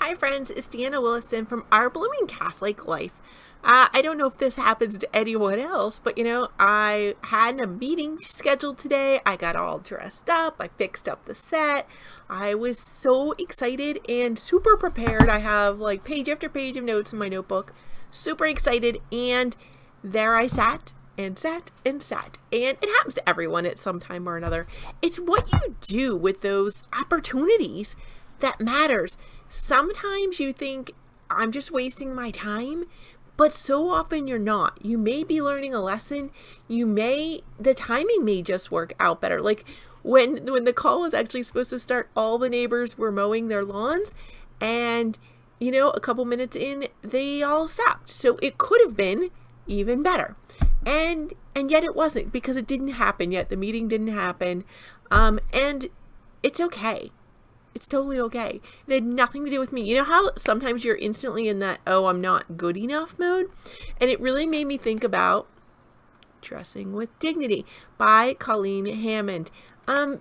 Hi friends, it's Deanna Williston from Our Blooming Catholic Life. I don't know if this happens to anyone else, but I had a meeting scheduled today. I got all dressed up. I fixed up the set. I was so excited and super prepared. I have like page after page of notes in my notebook. Super excited, and there I sat and sat and sat. And it happens to everyone at some time or another. It's what you do with those opportunities that matters. Sometimes you think, I'm just wasting my time, but so often you're not. You may be learning a lesson. The timing may just work out better. Like when the call was actually supposed to start, all the neighbors were mowing their lawns, and a couple minutes in, they all stopped. So it could have been even better. And yet it wasn't, because it didn't happen yet. The meeting didn't happen. And it's okay. It's totally okay. It had nothing to do with me. You know how sometimes you're instantly in that, oh, I'm not good enough mode? And it really made me think about Dressing with Dignity by Colleen Hammond.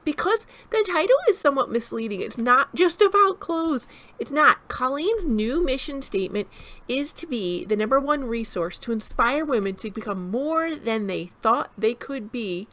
Because the title is somewhat misleading. It's not just about clothes. It's not. Colleen's new mission statement is to be the #1 resource to inspire women to become more than they thought they could be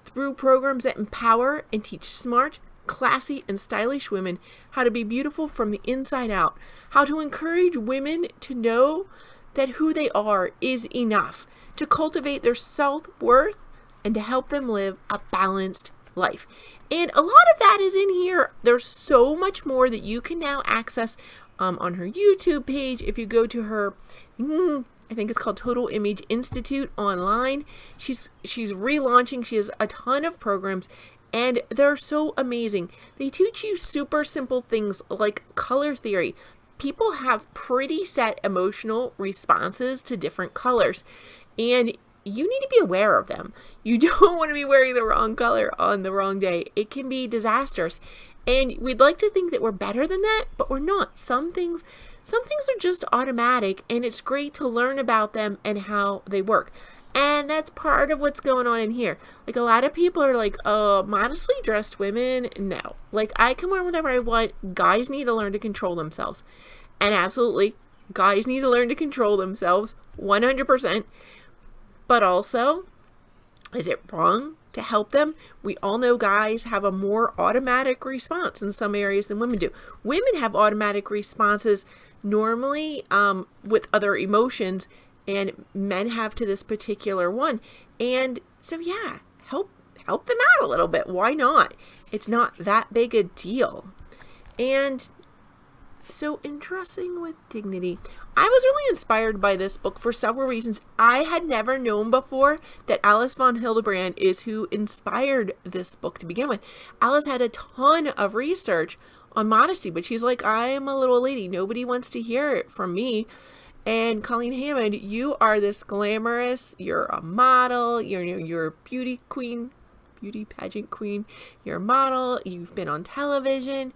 through programs that empower and teach smart, classy, and stylish women how to be beautiful from the inside out, how to encourage women to know that who they are is enough, to cultivate their self-worth, and to help them live a balanced life. And a lot of that is in here. There's so much more that you can now access on her YouTube page. If you go to her, I think it's called Total Image Institute online. She's relaunching. She has a ton of programs, and they're so amazing. They teach you super simple things like color theory. People have pretty set emotional responses to different colors, and you need to be aware of them. You don't want to be wearing the wrong color on the wrong day. It can be disastrous. And we'd like to think that we're better than that, but we're not. Some things are just automatic, and it's great to learn about them and how they work. And that's part of what's going on in here. Like, a lot of people are like, modestly dressed women, no. Like, I can wear whatever I want. Guys need to learn to control themselves. And absolutely, guys need to learn to control themselves 100%. But also, is it wrong to help them? We all know guys have a more automatic response in some areas than women do. Women have automatic responses normally with other emotions, and men have to this particular one. And so, yeah, help them out a little bit. Why not? It's not that big a deal. And so in Dressing with Dignity, I was really inspired by this book for several reasons. I had never known before that Alice von Hildebrand is who inspired this book to begin with. Alice had a ton of research on modesty, but she's like, I'm a little lady. Nobody wants to hear it from me. And Colleen Hammond, you are this glamorous, you're a model, you're a beauty queen, beauty pageant queen, you're a model, you've been on television.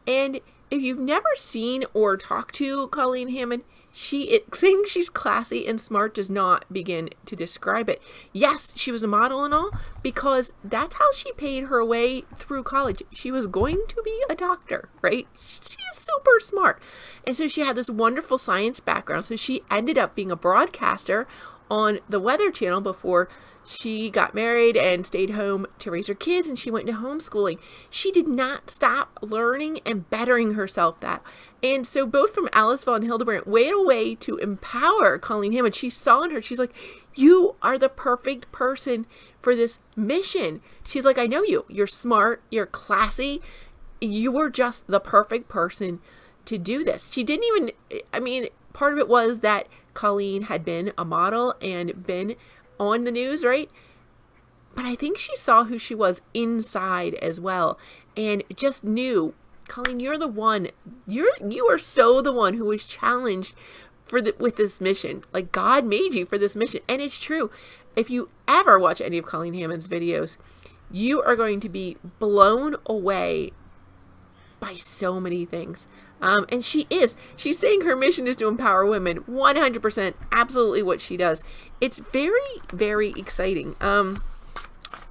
And if you've never seen or talked to Colleen Hammond, saying she's classy and smart does not begin to describe it. Yes, she was a model and all, because that's how she paid her way through college. She was going to be a doctor, right? She is super smart. And so she had this wonderful science background. So she ended up being a broadcaster on the Weather Channel before she got married and stayed home to raise her kids, and she went into homeschooling. She did not stop learning and bettering herself that. And so both from Alice von Hildebrand, way a way to empower Colleen Hammond. She saw in her, she's like, you are the perfect person for this mission. She's like, I know you. You're smart. You're classy. You were just the perfect person to do this. She didn't even, part of it was that Colleen had been a model and been on the news, right? But I think she saw who she was inside as well, and just knew, Colleen, you're the one. You are so the one who was challenged with this mission. Like, God made you for this mission. And it's true. If you ever watch any of Colleen Hammond's videos, you are going to be blown away by so many things. And she's saying her mission is to empower women. 100%, absolutely what she does. It's very, very exciting.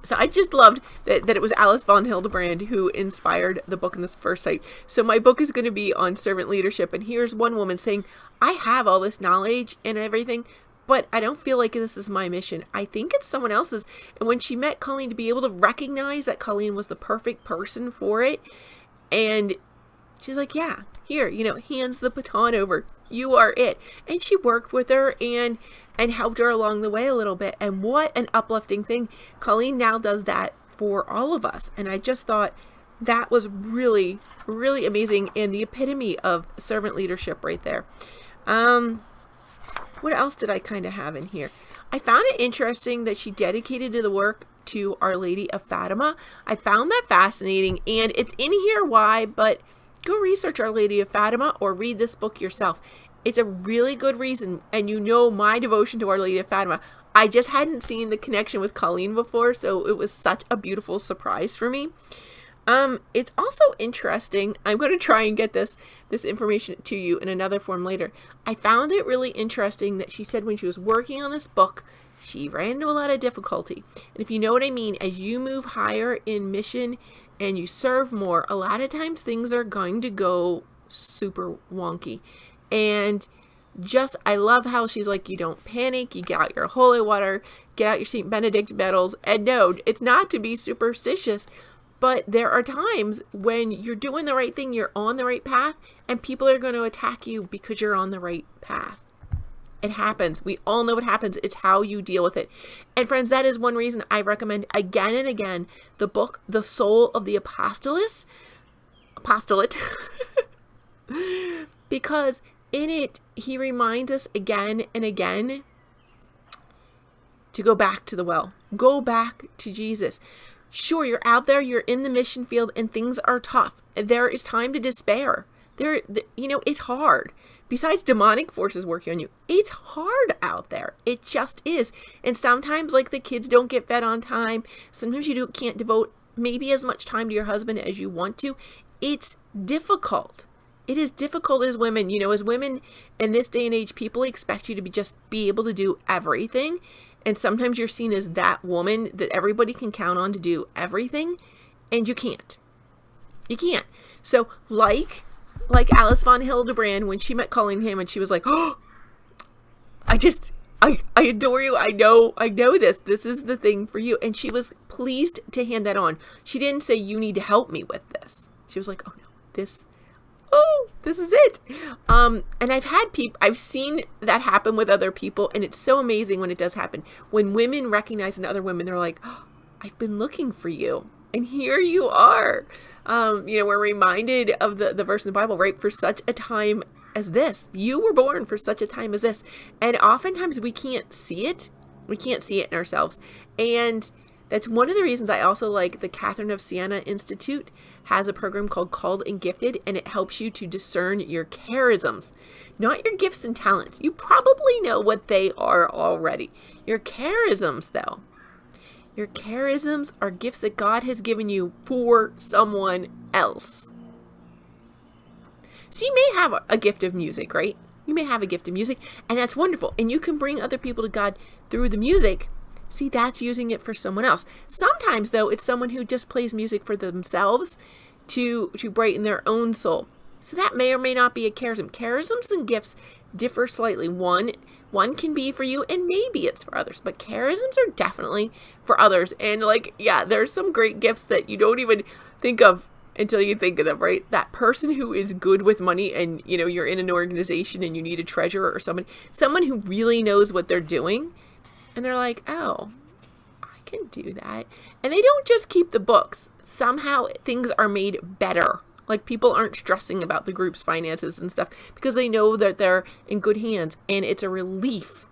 So I just loved that it was Alice von Hildebrand who inspired the book in this first site. So my book is going to be on servant leadership. And here's one woman saying, I have all this knowledge and everything, but I don't feel like this is my mission. I think it's someone else's. And when she met Colleen, to be able to recognize that Colleen was the perfect person for it. And she's like, yeah, here, hands the baton over. You are it. And she worked with her and helped her along the way a little bit. And what an uplifting thing. Colleen now does that for all of us. And I just thought that was really, really amazing and the epitome of servant leadership right there. What else did I kind of have in here? I found it interesting that she dedicated to the work to Our Lady of Fatima. I found that fascinating, and it's in here why, but go research Our Lady of Fatima or read this book yourself. It's a really good reason, and my devotion to Our Lady of Fatima. I just hadn't seen the connection with Colleen before, so it was such a beautiful surprise for me. It's also interesting. I'm going to try and get this information to you in another form later. I found it really interesting that she said when she was working on this book, she ran into a lot of difficulty. And if you know what I mean, as you move higher in mission and you serve more, a lot of times things are going to go super wonky. And I love how she's like, you don't panic, you get out your holy water, get out your St. Benedict medals. And no, it's not to be superstitious, but there are times when you're doing the right thing, you're on the right path, and people are going to attack you because you're on the right path. It happens. We all know what happens. It's how you deal with it. And friends, that is one reason I recommend again and again the book, The Soul of the Apostolate, because in it, he reminds us again and again to go back to the well. Go back to Jesus. Sure, you're out there, you're in the mission field, and things are tough. There is time to despair. It's hard. Besides demonic forces working on you, it's hard out there. It just is. And sometimes, like, the kids don't get fed on time. Sometimes you can't devote maybe as much time to your husband as you want to. It's difficult. It is difficult as women. As women in this day and age, people expect you to be able to do everything. And sometimes you're seen as that woman that everybody can count on to do everything. And you can't. You can't. So like Alice von Hildebrand, when she met Colleen Hammond, she was like, oh, I adore you. I know this. This is the thing for you. And she was pleased to hand that on. She didn't say, you need to help me with this. She was like, oh no, this is it. And I've seen that happen with other people, and it's so amazing when it does happen. When women recognize in other women, they're like, oh, I've been looking for you, and here you are. We're reminded of the verse in the Bible, right? For such a time as this, you were born for such a time as this. And oftentimes we can't see it. We can't see it in ourselves. And that's one of the reasons I also like the Catherine of Siena Institute has a program called Called and Gifted, and it helps you to discern your charisms, not your gifts and talents. You probably know what they are already. Your charisms, though. Your charisms are gifts that God has given you for someone else. So you may have a gift of music, right? You may have a gift of music, and that's wonderful. And you can bring other people to God through the music. See, that's using it for someone else. Sometimes, though, it's someone who just plays music for themselves to brighten their own soul. So that may or may not be a charism. Charisms and gifts differ slightly. One can be for you, and maybe it's for others. But charisms are definitely for others. And there's some great gifts that you don't even think of until you think of them, right? That person who is good with money, and you're in an organization and you need a treasurer or someone who really knows what they're doing. And they're like, oh, I can do that. And they don't just keep the books. Somehow things are made better. Like, people aren't stressing about the group's finances and stuff because they know that they're in good hands. And it's a relief.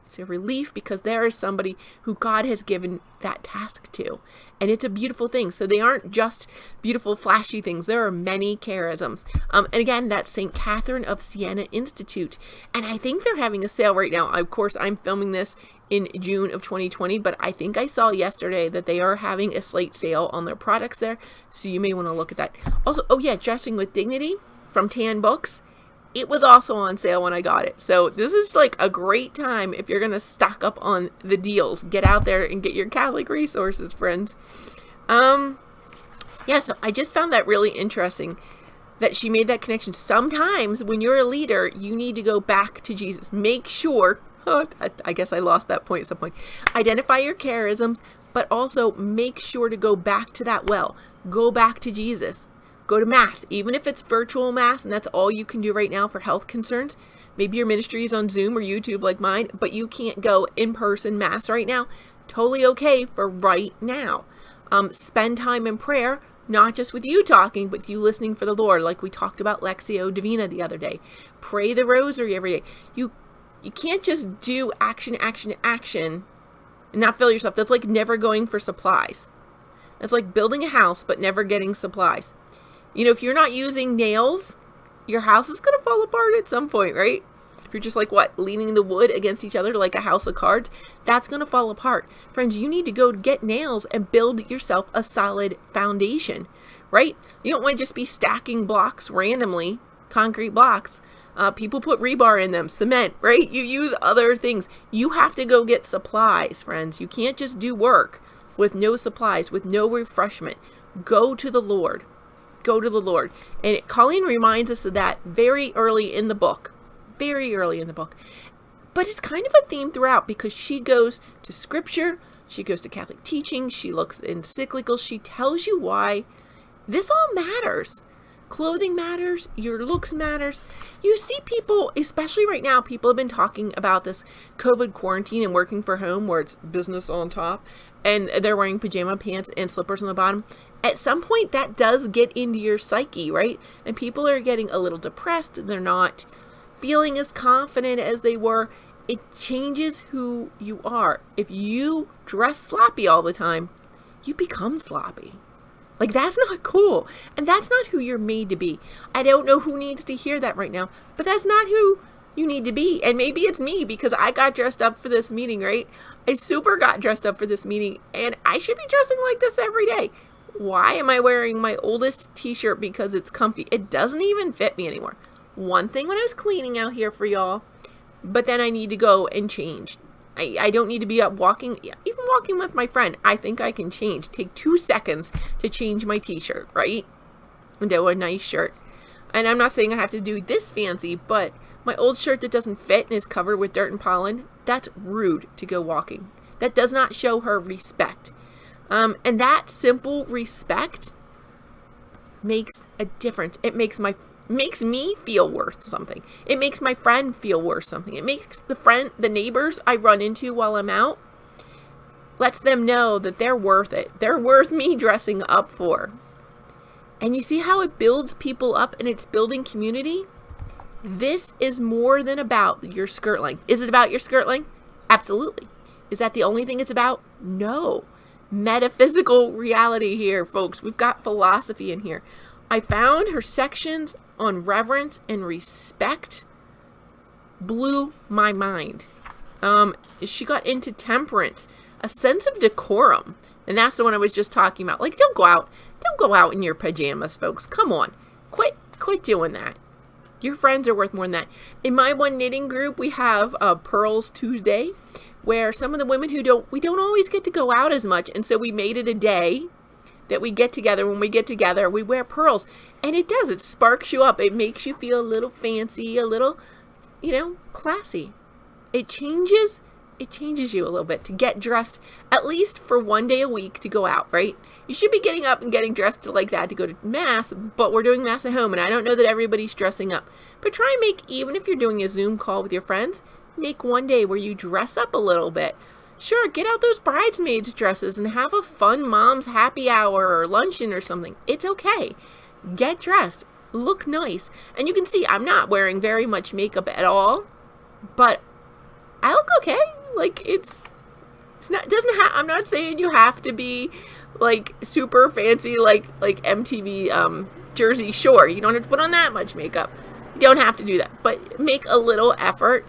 It's a relief because there is somebody who God has given that task to. And it's a beautiful thing. So they aren't just beautiful, flashy things. There are many charisms. And again, that's St. Catherine of Siena Institute. And I think they're having a sale right now. Of course, I'm filming this in June of 2020, but I think I saw yesterday that they are having a slate sale on their products there. So you may want to look at that. Also, Dressing with Dignity from Tan Books. It was also on sale when I got it. So this is like a great time if you're going to stock up on the deals. Get out there and get your Catholic resources, friends. Yeah, so I just found that really interesting that she made that connection. Sometimes when you're a leader, you need to go back to Jesus. Make sure, I guess I lost that point at some point. Identify your charisms, but also make sure to go back to that well. Go back to Jesus. Go to Mass, even if it's virtual Mass, and that's all you can do right now for health concerns. Maybe your ministry is on Zoom or YouTube like mine, but you can't go in-person Mass right now. Totally okay for right now. Spend time in prayer, not just with you talking, but you listening for the Lord, like we talked about Lectio Divina the other day. Pray the rosary every day. You can't just do action, action, action, and not fill yourself. That's like never going for supplies. That's like building a house, but never getting supplies. You know, if you're not using nails, your house is going to fall apart at some point, right? If you're just like, leaning the wood against each other like a house of cards, that's going to fall apart. Friends, you need to go get nails and build yourself a solid foundation, right? You don't want to just be stacking blocks randomly, concrete blocks. People put rebar in them, cement, right? You use other things. You have to go get supplies, friends. You can't just do work with no supplies, with no refreshment. Go to the Lord. Go to the Lord. And Colleen reminds us of that very early in the book. Very early in the book. But it's kind of a theme throughout because she goes to scripture, she goes to Catholic teaching, she looks in encyclicals, she tells you why this all matters. Clothing matters, your looks matters. You see people, especially right now, people have been talking about this COVID quarantine and working from home where it's business on top and they're wearing pajama pants and slippers on the bottom. At some point that does get into your psyche, right? And people are getting a little depressed and they're not feeling as confident as they were. It changes who you are. If you dress sloppy all the time, you become sloppy. Like, that's not cool. And that's not who you're made to be. I don't know who needs to hear that right now, but that's not who you need to be. And maybe it's me because I got dressed up for this meeting, right? I super got dressed up for this meeting and I should be dressing like this every day. Why am I wearing my oldest t-shirt because it's comfy? It doesn't even fit me anymore. One thing when I was cleaning out here for y'all, but then I need to go and change. I don't need to be up walking, even walking with my friend. I think I can change. Take 2 seconds to change my t-shirt, right? Into a nice shirt. And I'm not saying I have to do this fancy, but my old shirt that doesn't fit and is covered with dirt and pollen, that's rude to go walking. That does not show her respect. And that simple respect makes a difference. It makes me feel worth something. It makes my friend feel worth something. It makes the neighbors I run into while I'm out, lets them know that they're worth it. They're worth me dressing up for. And you see how it builds people up and it's building community? This is more than about your skirt length. Is it about your skirt length? Absolutely. Is that the only thing it's about? No. Metaphysical reality here, folks. We've got philosophy in here. I found her sections on reverence and respect blew my mind. She got into temperance, a sense of decorum, and that's the one I was just talking about. Like, don't go out in your pajamas, folks. Come on, quit doing that. Your friends are worth more than that. In my one knitting group, we have Pearls Tuesday, where some of the women we don't always get to go out as much, and so we made it a day that we get together. When we get together, we wear pearls, and it sparks you up. It makes you feel a little fancy, a little, classy. It changes you a little bit to get dressed at least for one day a week to go out, right? You should be getting up and getting dressed like that to go to Mass, but we're doing Mass at home, and I don't know that everybody's dressing up. But try and make, even if you're doing a Zoom call with your friends, make one day where you dress up a little bit. Sure, get out those bridesmaids dresses and have a fun mom's happy hour or luncheon or something. It's okay. Get dressed. Look nice. And you can see I'm not wearing very much makeup at all, but I look okay. Like, I'm not saying you have to be like super fancy like MTV Jersey Shore. You don't have to put on that much makeup. You don't have to do that, but make a little effort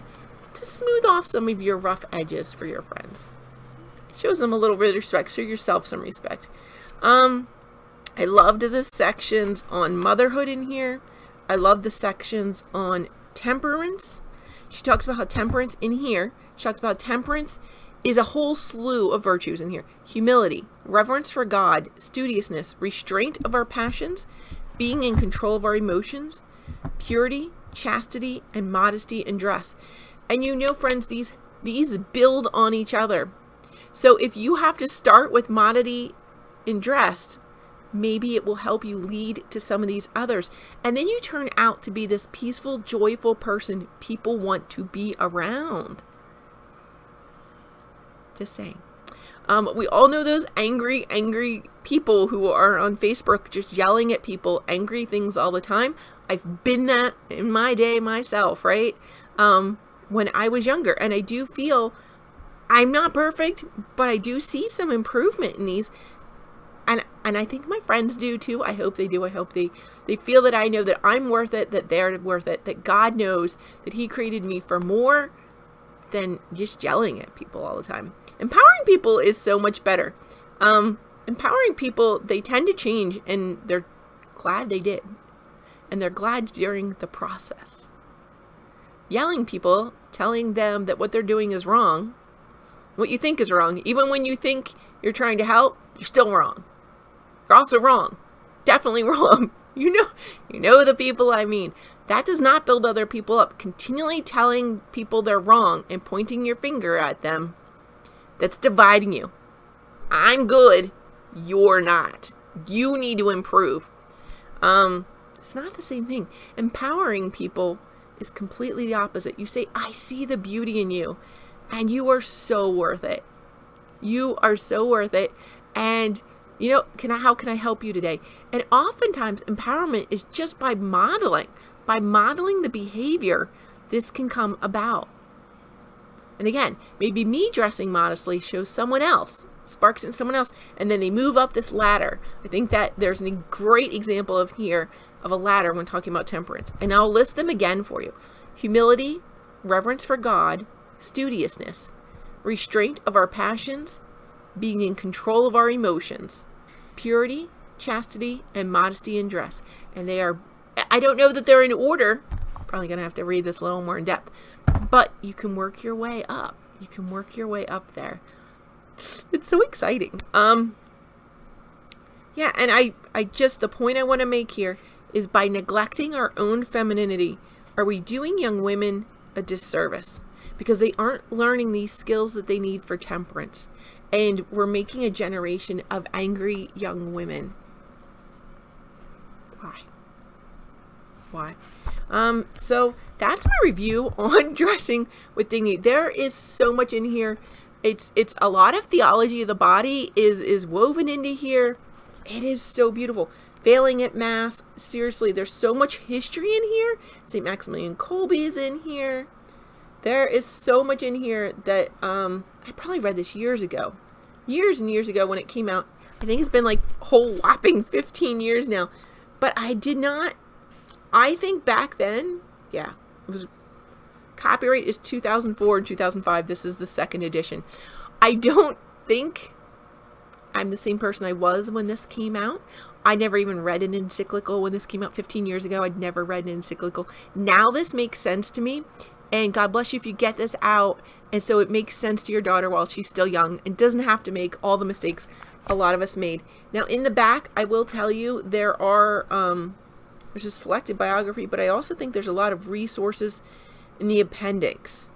to smooth off some of your rough edges for your friends. It shows them a little bit of respect. Show yourself some respect. I loved the sections on motherhood in here. I love the sections on temperance. She talks about how temperance in here, she talks about temperance is a whole slew of virtues in here. Humility, reverence for God, studiousness, restraint of our passions, being in control of our emotions, purity, chastity, and modesty in dress. And you know, friends, these build on each other. So if you have to start with modesty in dress, maybe it will help you lead to some of these others. And then you turn out to be this peaceful, joyful person people want to be around. Just saying. We all know those angry people who are on Facebook just yelling at people, angry things all the time. I've been that in my day myself, right? When I was younger. And I do feel I'm not perfect, but I do see some improvement in these. And I think my friends do too. I hope they do. I hope they feel that I know that I'm worth it, that they're worth it, that God knows that He created me for more than just yelling at people all the time. Empowering people is so much better. Empowering people, they tend to change, and they're glad they did. And they're glad during the process. Yelling people, telling them that what they're doing is wrong, what you think is wrong, even when you think you're trying to help, you're still wrong. You're also wrong. Definitely wrong. You know the people I mean. That does not build other people up. Continually telling people they're wrong and pointing your finger at them, that's dividing you. I'm good. You're not. You need to improve. It's not the same thing. Empowering people is completely the opposite. You say, I see the beauty in you, and you are so worth it. You are so worth it. And how can I help you today? And oftentimes empowerment is just by modeling the behavior this can come about. And again, maybe me dressing modestly shows someone else, sparks in someone else, and then they move up this ladder. I think that there's a great example of a ladder when talking about temperance. And I'll list them again for you. Humility, reverence for God, studiousness, restraint of our passions, being in control of our emotions, purity, chastity, and modesty in dress. And they are, I don't know that they're in order. Probably going to have to read this a little more in depth. But you can work your way up. You can work your way up there. It's so exciting. Yeah, and the point I want to make here is by neglecting our own femininity, are we doing young women a disservice? Because they aren't learning these skills that they need for temperance. And we're making a generation of angry young women. Why? So that's my review on dressing with dignity. There is so much in here. It's a lot of theology of the body is woven into here. It is so beautiful. Failing at Mass. Seriously, there's so much history in here. St. Maximilian Kolbe is in here. There is so much in here that I probably read this years and years ago when it came out. I think it's been like a whole whopping 15 years now. But I think back then, it was copyright is 2004 and 2005. This is the second edition. I don't think I'm the same person I was when this came out. I never even read an encyclical when this came out 15 years ago. I'd never read an encyclical. Now this makes sense to me. And God bless you if you get this out. And so it makes sense to your daughter while she's still young and doesn't have to make all the mistakes a lot of us made. Now in the back, I will tell you there are, there's a selected biography, but I also think there's a lot of resources in the appendix.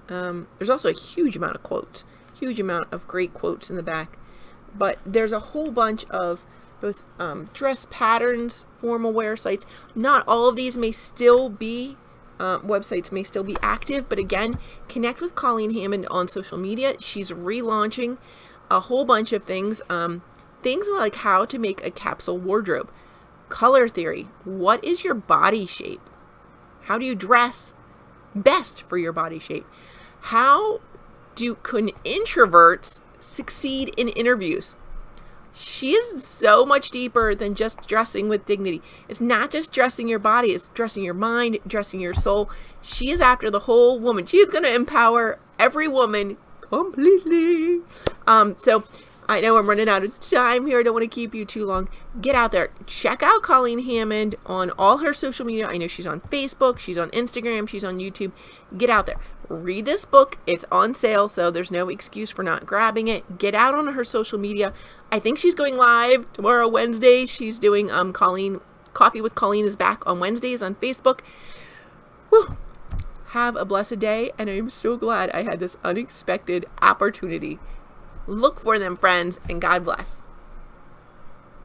There's also a huge amount of quotes, huge amount of great quotes in the back. But there's a whole bunch of both dress patterns, formal wear sites. Not all of these may still be, websites may still be active, but again, connect with Colleen Hammond on social media. She's relaunching a whole bunch of things. Things like how to make a capsule wardrobe, color theory, what is your body shape? How do you dress best for your body shape? How can introverts succeed in interviews? She is so much deeper than just dressing with dignity. It's not just dressing your body, it's dressing your mind, dressing your soul. She is after the whole woman. She is going to empower every woman completely. So I know I'm running out of time here. I don't want to keep you too long. Get out there. Check out Colleen Hammond on all her social media. I know she's on Facebook, she's on Instagram, she's on YouTube. Get out there. Read this book. It's on sale, so there's no excuse for not grabbing it. Get out on her social media. I think she's going live tomorrow, Wednesday. She's doing Colleen Coffee with Colleen is back on Wednesdays on Facebook. Whew. Have a blessed day, and I'm so glad I had this unexpected opportunity. Look for them, friends, and God bless.